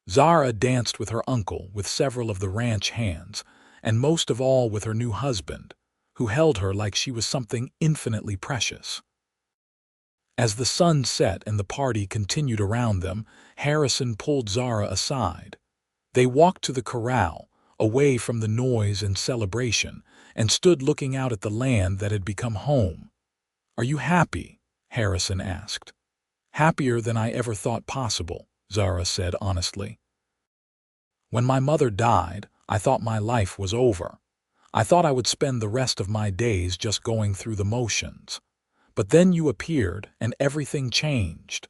Zara danced with her uncle, with several of the ranch hands, and most of all with her new husband, who held her like she was something infinitely precious. As the sun set and the party continued around them, Harrison pulled Zara aside. They walked to the corral, away from the noise and celebration, and stood looking out at the land that had become home. "Are you happy?" Harrison asked. "Happier than I ever thought possible," Zara said honestly. "When my mother died, I thought my life was over. I thought I would spend the rest of my days just going through the motions. But then you appeared, and everything changed."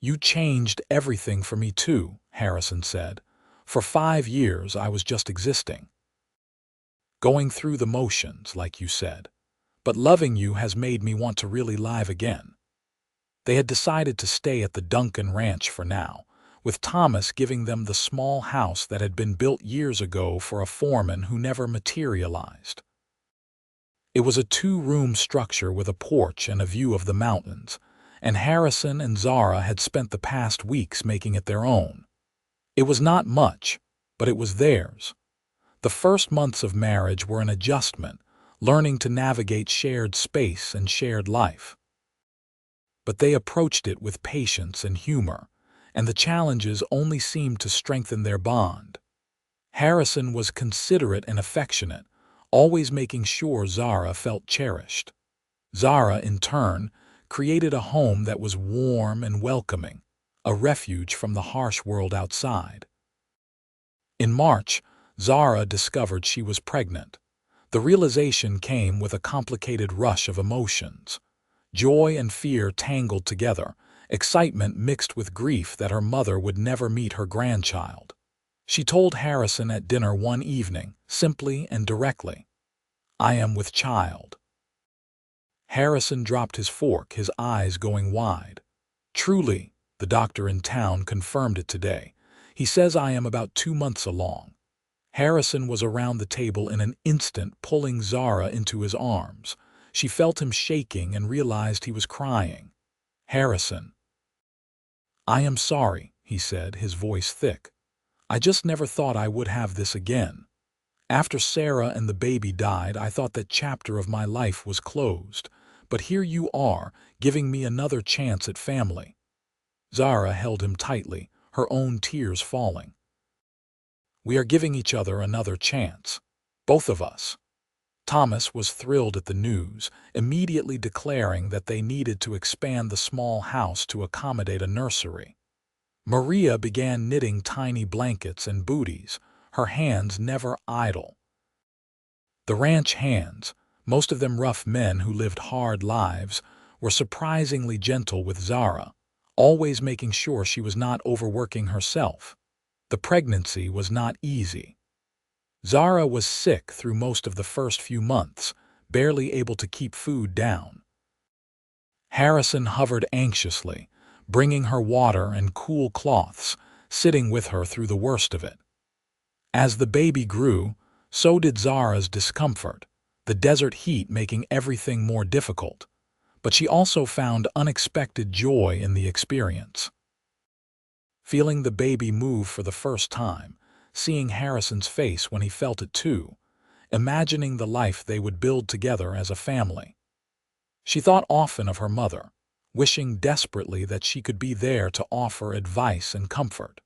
"You changed everything for me too," Harrison said. "For 5 years I was just existing. Going through the motions, like you said. But loving you has made me want to really live again." They had decided to stay at the Duncan ranch for now, with Thomas giving them the small house that had been built years ago for a foreman who never materialized. It was a 2-room structure with a porch and a view of the mountains, and Harrison and Zara had spent the past weeks making it their own. It was not much, but it was theirs. The first months of marriage were an adjustment, learning to navigate shared space and shared life. But they approached it with patience and humor, and the challenges only seemed to strengthen their bond. Harrison was considerate and affectionate, always making sure Zara felt cherished. Zara, in turn, created a home that was warm and welcoming, a refuge from the harsh world outside. In March, Zara discovered she was pregnant. The realization came with a complicated rush of emotions. Joy and fear tangled together, excitement mixed with grief that her mother would never meet her grandchild. She told Harrison at dinner one evening, simply and directly, "I am with child." Harrison dropped his fork, his eyes going wide. "Truly," the doctor in town confirmed it today. "He says I am about 2 months along." Harrison was around the table in an instant, pulling Zara into his arms. She felt him shaking and realized he was crying. "Harrison." "I am sorry," he said, his voice thick. "I just never thought I would have this again. After Sarah and the baby died, I thought that chapter of my life was closed. But here you are, giving me another chance at family." Zara held him tightly, her own tears falling. "We are giving each other another chance. Both of us." Thomas was thrilled at the news, immediately declaring that they needed to expand the small house to accommodate a nursery. Maria began knitting tiny blankets and booties, her hands never idle. The ranch hands, most of them rough men who lived hard lives, were surprisingly gentle with Zara, always making sure she was not overworking herself. The pregnancy was not easy. Zara was sick through most of the first few months, barely able to keep food down. Harrison hovered anxiously, bringing her water and cool cloths, sitting with her through the worst of it. As the baby grew, so did Zara's discomfort, the desert heat making everything more difficult. But she also found unexpected joy in the experience. Feeling the baby move for the first time, seeing Harrison's face when he felt it too, imagining the life they would build together as a family. She thought often of her mother, wishing desperately that she could be there to offer advice and comfort.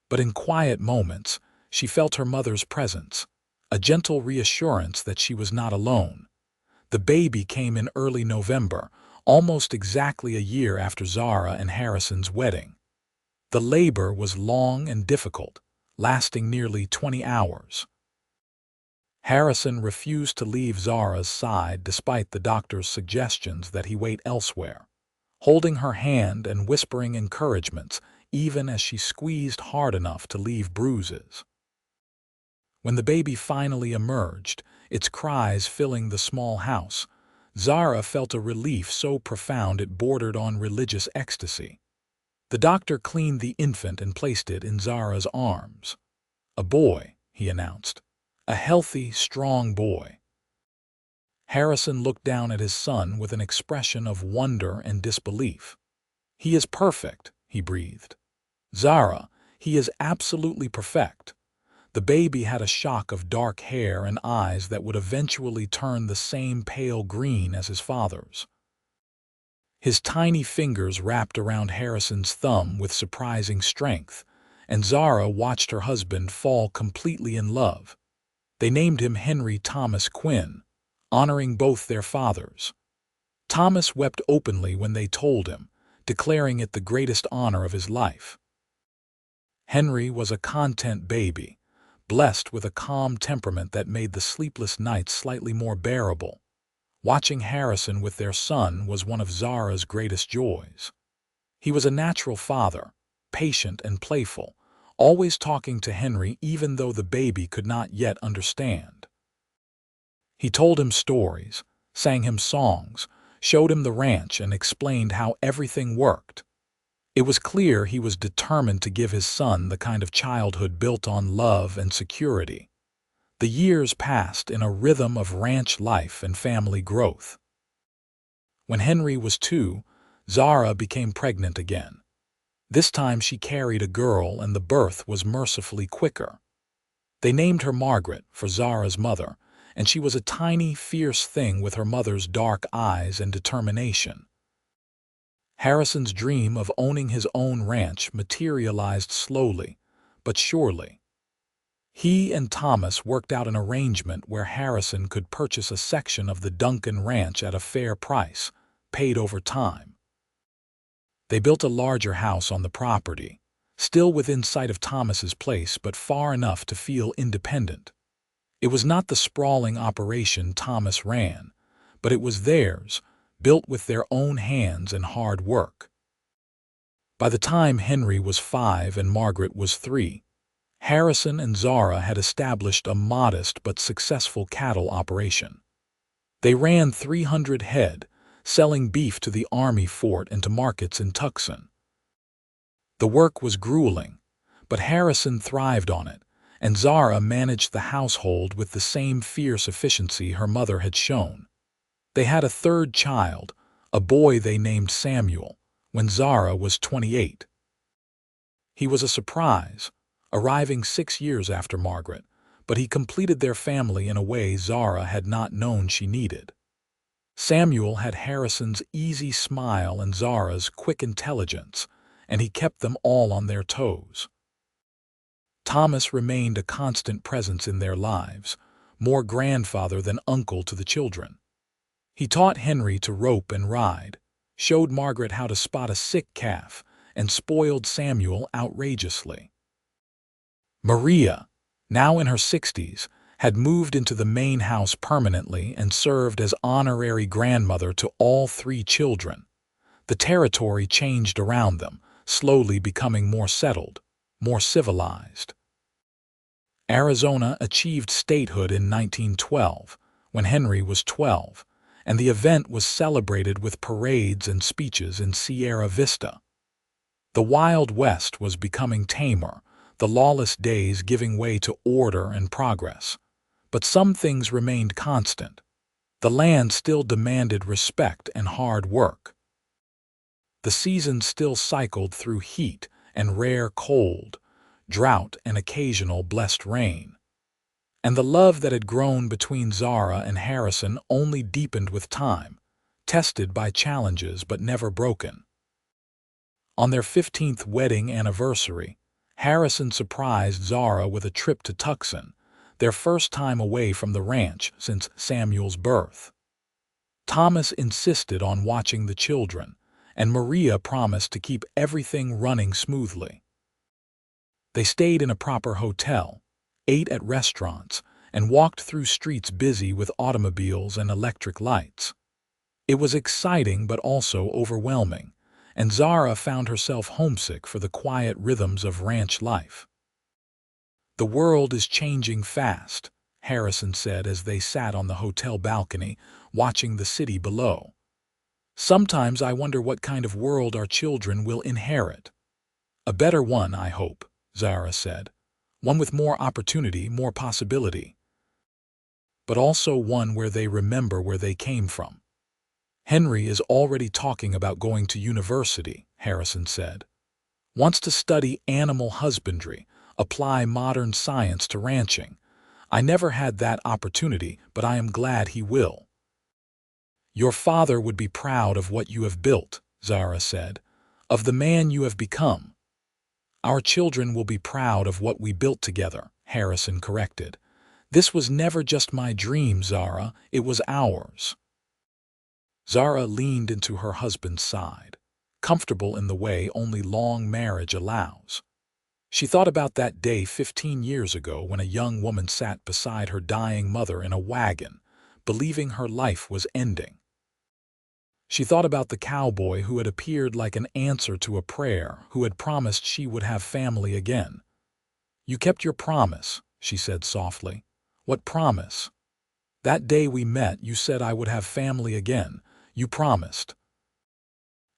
But in quiet moments, she felt her mother's presence, a gentle reassurance that she was not alone. The baby came in early November, almost exactly a year after Zara and Harrison's wedding. The labor was long and difficult, lasting nearly 20 hours. Harrison refused to leave Zara's side despite the doctor's suggestions that he wait elsewhere, holding her hand and whispering encouragements even as she squeezed hard enough to leave bruises. When the baby finally emerged, its cries filling the small house, Zara felt a relief so profound it bordered on religious ecstasy. The doctor cleaned the infant and placed it in Zara's arms. "A boy," he announced. "A healthy, strong boy." Harrison looked down at his son with an expression of wonder and disbelief. "He is perfect," he breathed. "Zara, he is absolutely perfect." The baby had a shock of dark hair and eyes that would eventually turn the same pale green as his father's. His tiny fingers wrapped around Harrison's thumb with surprising strength, and Zara watched her husband fall completely in love. They named him Henry Thomas Quinn, honoring both their fathers. Thomas wept openly when they told him, declaring it the greatest honor of his life. Henry was a content baby, blessed with a calm temperament that made the sleepless nights slightly more bearable. Watching Harrison with their son was one of Zara's greatest joys. He was a natural father, patient and playful, always talking to Henry even though the baby could not yet understand. He told him stories, sang him songs, showed him the ranch and explained how everything worked. It was clear he was determined to give his son the kind of childhood built on love and security. The years passed in a rhythm of ranch life and family growth. When Henry was 2, Zara became pregnant again. This time she carried a girl and the birth was mercifully quicker. They named her Margaret for Zara's mother, and she was a tiny, fierce thing with her mother's dark eyes and determination. Harrison's dream of owning his own ranch materialized slowly, but surely. He and Thomas worked out an arrangement where Harrison could purchase a section of the Duncan ranch at a fair price, paid over time. They built a larger house on the property, still within sight of Thomas's place but far enough to feel independent. It was not the sprawling operation Thomas ran, but it was theirs, built with their own hands and hard work. By the time Henry was 5 and Margaret was 3, Harrison and Zara had established a modest but successful cattle operation. They ran 300 head, selling beef to the Army fort and to markets in Tucson. The work was grueling, but Harrison thrived on it, and Zara managed the household with the same fierce efficiency her mother had shown. They had a third child, a boy they named Samuel, when Zara was 28. He was a surprise, arriving 6 years after Margaret, but he completed their family in a way Zara had not known she needed. Samuel had Harrison's easy smile and Zara's quick intelligence, and he kept them all on their toes. Thomas remained a constant presence in their lives, more grandfather than uncle to the children. He taught Henry to rope and ride, showed Margaret how to spot a sick calf, and spoiled Samuel outrageously. Maria, now in her 60s, had moved into the main house permanently and served as honorary grandmother to all 3 children. The territory changed around them, slowly becoming more settled. more civilized. Arizona achieved statehood in 1912, when Henry was 12, and the event was celebrated with parades and speeches in Sierra Vista. The Wild West was becoming tamer, the lawless days giving way to order and progress. But some things remained constant. The land still demanded respect and hard work. The seasons still cycled through heat and rare cold, drought and occasional blessed rain. And the love that had grown between Zara and Harrison only deepened with time, tested by challenges but never broken. On their 15th wedding anniversary, Harrison surprised Zara with a trip to Tucson, their first time away from the ranch since Samuel's birth. Thomas insisted on watching the children, and Maria promised to keep everything running smoothly. They stayed in a proper hotel, ate at restaurants, and walked through streets busy with automobiles and electric lights. It was exciting but also overwhelming, and Zara found herself homesick for the quiet rhythms of ranch life. "The world is changing fast," Harrison said as they sat on the hotel balcony, watching the city below. "Sometimes I wonder what kind of world our children will inherit." "A better one, I hope," Zara said. "One with more opportunity, more possibility. But also one where they remember where they came from." "Henry is already talking about going to university," Harrison said. "Wants to study animal husbandry, apply modern science to ranching. I never had that opportunity, but I am glad he will." "Your father would be proud of what you have built," Zara said, "of the man you have become." "Our children will be proud of what we built together," Harrison corrected. "This was never just my dream, Zara, it was ours." Zara leaned into her husband's side, comfortable in the way only long marriage allows. She thought about that day 15 years ago when a young woman sat beside her dying mother in a wagon, believing her life was ending. She thought about the cowboy who had appeared like an answer to a prayer, who had promised she would have family again. "You kept your promise," she said softly. "What promise?" "That day we met, you said I would have family again. You promised."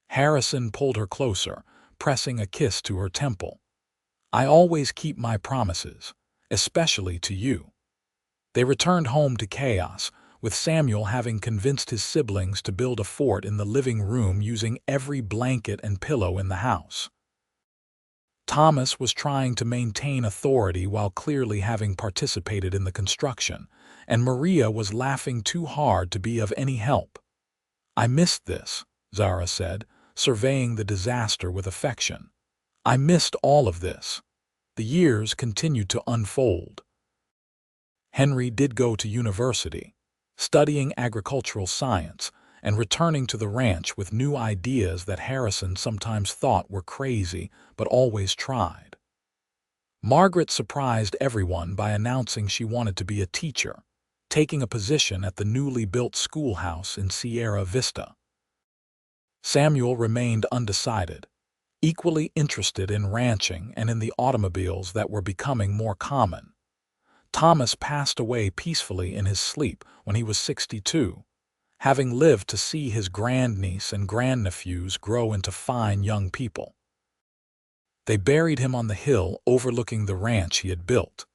Harrison pulled her closer, pressing a kiss to her temple. "I always keep my promises, especially to you." They returned home to chaos, with Samuel having convinced his siblings to build a fort in the living room using every blanket and pillow in the house. Thomas was trying to maintain authority while clearly having participated in the construction, and Maria was laughing too hard to be of any help. "I missed this," Zara said, surveying the disaster with affection. "I missed all of this." The years continued to unfold. Henry did go to university, studying agricultural science and returning to the ranch with new ideas that Harrison sometimes thought were crazy but always tried. Margaret surprised everyone by announcing she wanted to be a teacher, taking a position at the newly built schoolhouse in Sierra Vista. Samuel remained undecided, equally interested in ranching and in the automobiles that were becoming more common. Thomas passed away peacefully in his sleep when he was 62, having lived to see his grandniece and grandnephews grow into fine young people. They buried him on the hill overlooking the ranch he had built,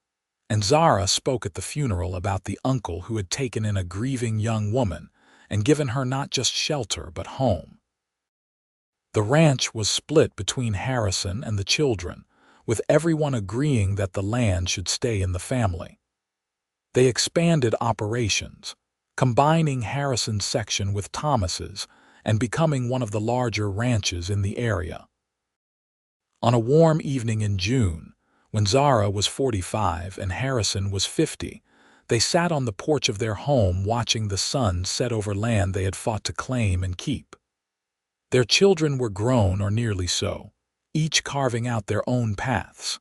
and Zara spoke at the funeral about the uncle who had taken in a grieving young woman and given her not just shelter but home. The ranch was split between Harrison and the children, with everyone agreeing that the land should stay in the family. They expanded operations, combining Harrison's section with Thomas's and becoming one of the larger ranches in the area. On a warm evening in June, when Zara was 45 and Harrison was 50, they sat on the porch of their home watching the sun set over land they had fought to claim and keep. Their children were grown or nearly so, each carving out their own paths.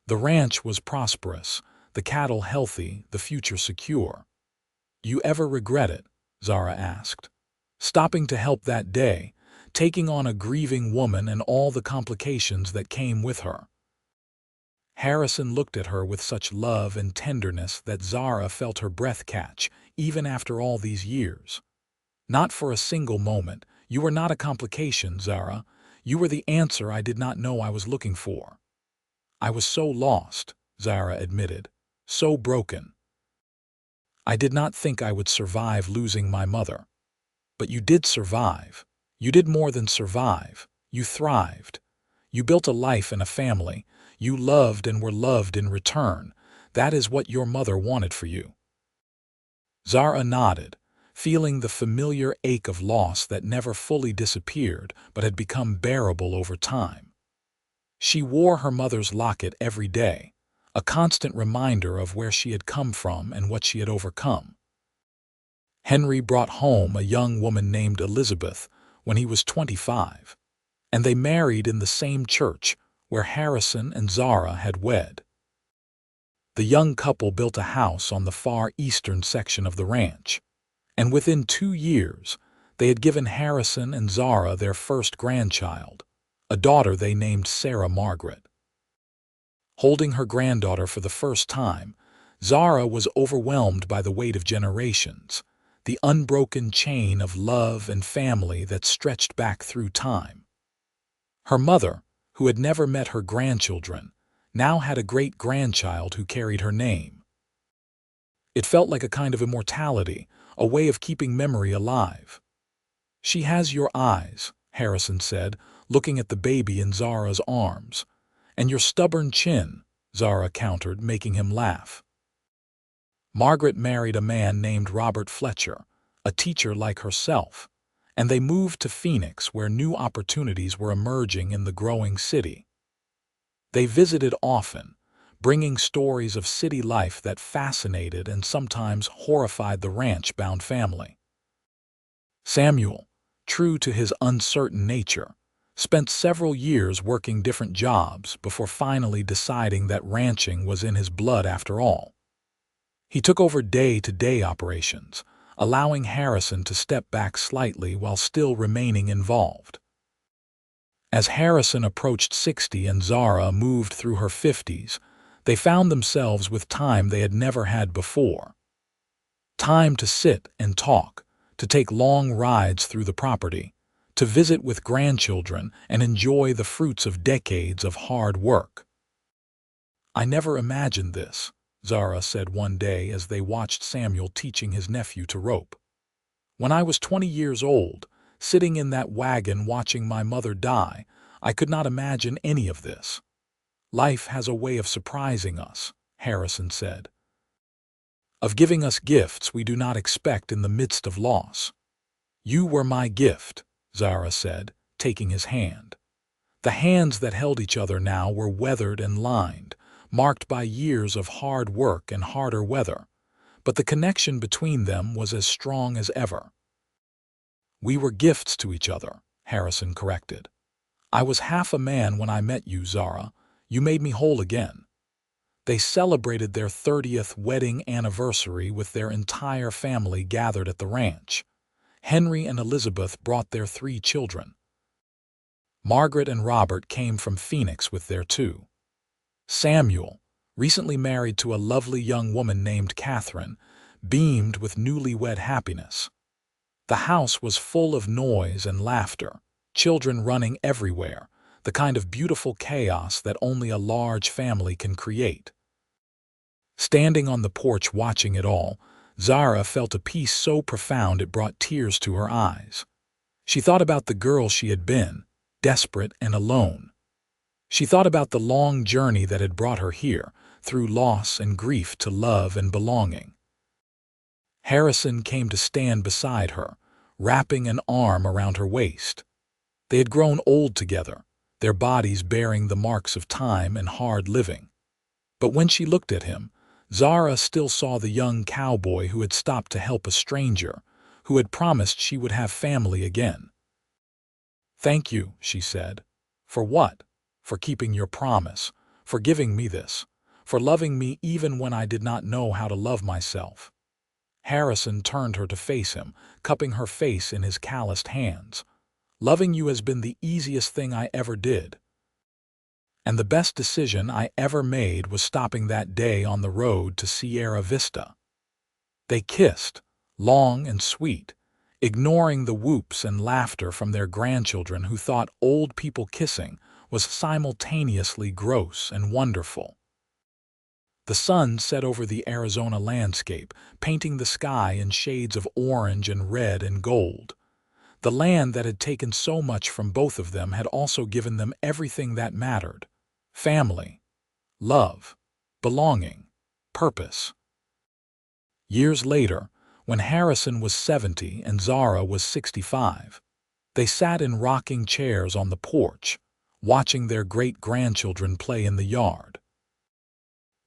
The ranch was prosperous, the cattle healthy, the future secure. "You ever regret it?" Zara asked. "Stopping to help that day, taking on a grieving woman and all the complications that came with her. Harrison looked at her with such love and tenderness that Zara felt her breath catch, even after all these years. Not for a single moment. You were not a complication, Zara. You were the answer I did not know I was looking for. I was so lost, Zara admitted, so broken. I did not think I would survive losing my mother. But you did survive. You did more than survive. You thrived. You built a life and a family. You loved and were loved in return. That is what your mother wanted for you. Zara nodded, feeling the familiar ache of loss that never fully disappeared but had become bearable over time. She wore her mother's locket every day, a constant reminder of where she had come from and what she had overcome. Henry brought home a young woman named Elizabeth when he was 25, and they married in the same church where Harrison and Zara had wed. The young couple built a house on the far eastern section of the ranch, and within 2 years, they had given Harrison and Zara their first grandchild, a daughter they named Sarah Margaret. Holding her granddaughter for the first time, Zara was overwhelmed by the weight of generations, the unbroken chain of love and family that stretched back through time. Her mother, who had never met her grandchildren, now had a great-grandchild who carried her name. It felt like a kind of immortality, a way of keeping memory alive. "She has your eyes," Harrison said, looking at the baby in Zara's arms. "And your stubborn chin," Zara countered, making him laugh. Margaret married a man named Robert Fletcher, a teacher like herself, and they moved to Phoenix where new opportunities were emerging in the growing city. They visited often, bringing stories of city life that fascinated and sometimes horrified the ranch-bound family. Samuel, true to his uncertain nature, spent several years working different jobs before finally deciding that ranching was in his blood after all. He took over day-to-day operations, allowing Harrison to step back slightly while still remaining involved. As Harrison approached 60 and Zara moved through her 50s, they found themselves with time they had never had before. Time to sit and talk, to take long rides through the property, to visit with grandchildren and enjoy the fruits of decades of hard work. "I never imagined this," Zara said one day as they watched Samuel teaching his nephew to rope. "When I was 20 years old, sitting in that wagon watching my mother die, I could not imagine any of this." "Life has a way of surprising us," Harrison said. "Of giving us gifts we do not expect in the midst of loss." "You were my gift," Zara said, taking his hand. The hands that held each other now were weathered and lined, marked by years of hard work and harder weather, but the connection between them was as strong as ever. "We were gifts to each other," Harrison corrected. "I was half a man when I met you, Zara. You made me whole again." They celebrated their 30th wedding anniversary with their entire family gathered at the ranch. Henry and Elizabeth brought their 3 children. Margaret and Robert came from Phoenix with their 2. Samuel, recently married to a lovely young woman named Catherine, beamed with newlywed happiness. The house was full of noise and laughter, children running everywhere, the kind of beautiful chaos that only a large family can create. Standing on the porch watching it all, Zara felt a peace so profound it brought tears to her eyes. She thought about the girl she had been, desperate and alone. She thought about the long journey that had brought her here, through loss and grief to love and belonging. Harrison came to stand beside her, wrapping an arm around her waist. They had grown old together, their bodies bearing the marks of time and hard living. But when she looked at him, Zara still saw the young cowboy who had stopped to help a stranger, who had promised she would have family again. "Thank you," she said. "For what? For keeping your promise, for giving me this, for loving me even when I did not know how to love myself." Harrison turned her to face him, cupping her face in his calloused hands. Loving you has been the easiest thing I ever did. And the best decision I ever made was stopping that day on the road to Sierra Vista." They kissed, long and sweet, ignoring the whoops and laughter from their grandchildren who thought old people kissing was simultaneously gross and wonderful. The sun set over the Arizona landscape, painting the sky in shades of orange and red and gold. The land that had taken so much from both of them had also given them everything that mattered: family, love, belonging, purpose. Years later, when Harrison was 70 and Zara was 65, they sat in rocking chairs on the porch, watching their great-grandchildren play in the yard.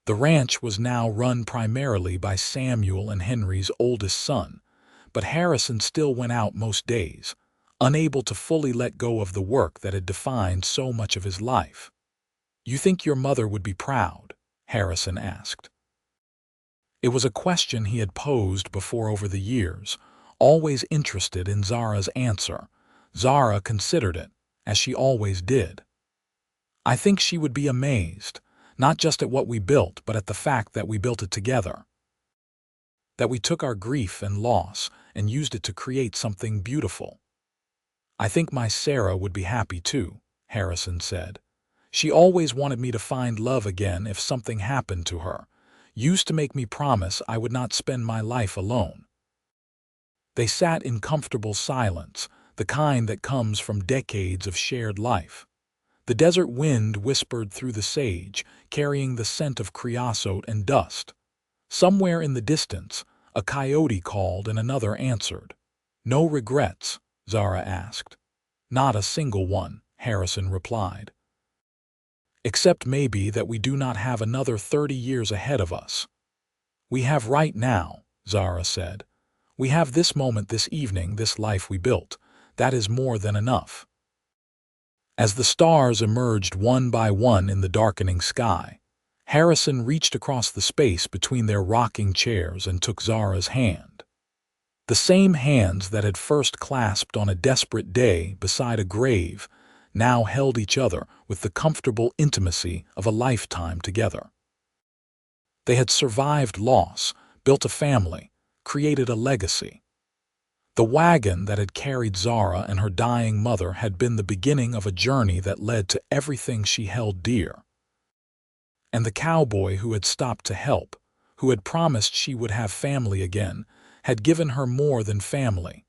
The ranch was now run primarily by Samuel and Henry's oldest son, but Harrison still went out most days, unable to fully let go of the work that had defined so much of his life. "You think your mother would be proud?" Harrison asked. It was a question he had posed before over the years, always interested in Zara's answer. Zara considered it, as she always did. "I think she would be amazed, not just at what we built, but at the fact that we built it together. That we took our grief and loss and used it to create something beautiful." "I think my Sarah would be happy too," Harrison said. "She always wanted me to find love again if something happened to her. Used to make me promise I would not spend my life alone." They sat in comfortable silence, the kind that comes from decades of shared life. The desert wind whispered through the sage, carrying the scent of creosote and dust. Somewhere in the distance, a coyote called and another answered. "No regrets?" Zara asked. "Not a single one," Harrison replied. "Except maybe that we do not have another 30 years ahead of us." "We have right now," Zara said. "We have this moment, this evening, this life we built. That is more than enough." As the stars emerged one by one in the darkening sky, Harrison reached across the space between their rocking chairs and took Zara's hand. The same hands that had first clasped on a desperate day beside a grave now held each other with the comfortable intimacy of a lifetime together. They had survived loss, built a family, created a legacy. The wagon that had carried Zara and her dying mother had been the beginning of a journey that led to everything she held dear. And the cowboy who had stopped to help, who had promised she would have family again, had given her more than family.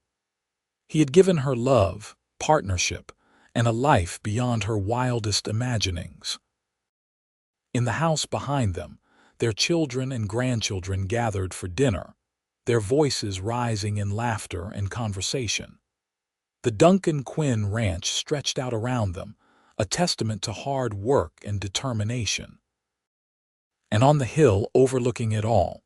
He had given her love, partnership, and a life beyond her wildest imaginings. In the house behind them, their children and grandchildren gathered for dinner, their voices rising in laughter and conversation. The Duncan Quinn ranch stretched out around them, a testament to hard work and determination. And on the hill overlooking it all,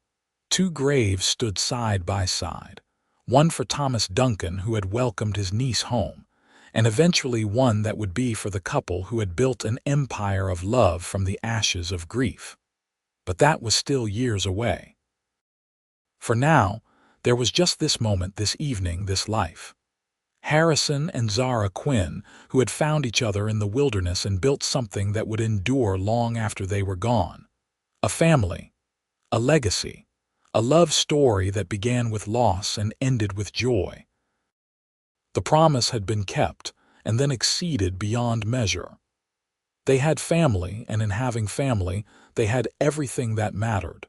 two graves stood side by side, one for Thomas Duncan, who had welcomed his niece home, and eventually one that would be for the couple who had built an empire of love from the ashes of grief. But that was still years away. For now, there was just this moment, this evening, this life. Harrison and Zara Quinn, who had found each other in the wilderness and built something that would endure long after they were gone. A family, a legacy, a love story that began with loss and ended with joy. The promise had been kept, and then exceeded beyond measure. They had family, and in having family, they had everything that mattered.